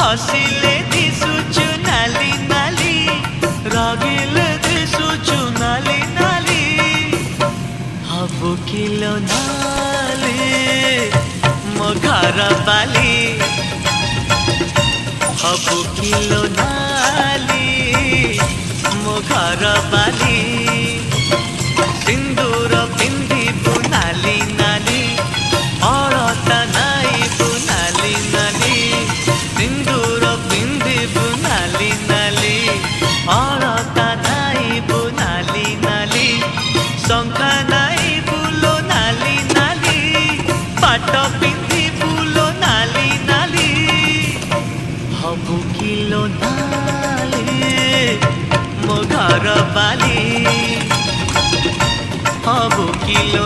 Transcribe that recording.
हसिले दिसुचु नाली नाली रागिले दिसुचु नाली नाली हबु किलो नाली मो घर बाली हबु किलो नाली मो घर बाली सिंदूर पिंधिबु नाली नाली अलता नाइबु नाली नाली सिंदूर पिंधिबु नाली नाली अलता नाइबु नाली नाली शंखा नाइबु लो नाली नाली पाट पिंधिबु लो नाली नाली हबु किलो नाली मो घर बाली हबु किलो